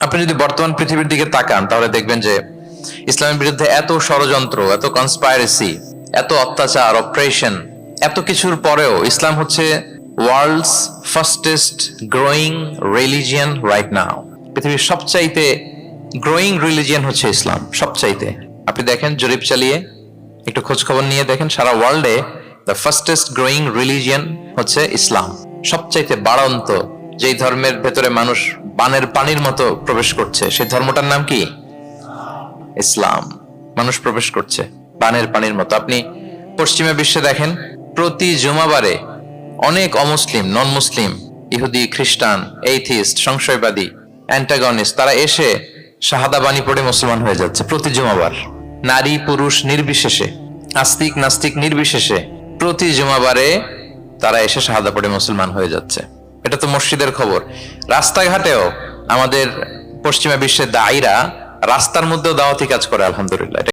আপনি যদি বর্তমান পৃথিবীর দিকে তাকান তাহলে দেখবেন যে ইসলামের বিরুদ্ধে এত ষড়যন্ত্র, এত কনস্পাইরেসি, এত অত্যাচার, অপারেশন, এত কিছুর পরেও ইসলাম হচ্ছে world's fastest growing religion right now. পৃথিবীর সবচাইতে গ্রোয়িং রিলিজিয়ন হচ্ছে ইসলাম, সবচাইতে। আপনি দেখেন, জরিপ চালিয়ে একটু খোঁজ খবর নিয়ে দেখেন, সারা ওয়ার্ল্ডে দ্য ফাস্টেস্ট গ্রোয়িং রিলিজিয়ন হচ্ছে ইসলাম। সবচাইতে বাড়ন্ত যেই ধর্মের ভেতরে মানুষ বানের পানির মতো প্রবেশ করছে, সেই ধর্মটার নাম কি? ইসলাম। মানুষ প্রবেশ করছে বানের পানির মতো। আপনি পশ্চিমা বিশ্বে দেখেন, প্রতি জুমাবারে অনেক অমুসলিম, নন মুসলিম, ইহুদি, খ্রিস্টান, এইথিস্ট, সংশয়বাদী, অ্যান্টাগনিস্ট, তারা এসে শাহাদা বাণী পড়ে মুসলমান হয়ে যাচ্ছে প্রতি জুমাবার। নারী পুরুষ নির্বিশেষে, আস্তিক নাস্তিক নির্বিশেষে প্রতি জুমাবারে তারা এসে শাহাদা পড়ে মুসলমান হয়ে যাচ্ছে। এটা তো মসজিদের খবর। রাস্তাঘাটেও আমাদের পশ্চিমা বিশ্বের দায়ীরা রাস্তার মধ্যেও দাওয়াতি কাজ করে, আলহামদুলিল্লাহ।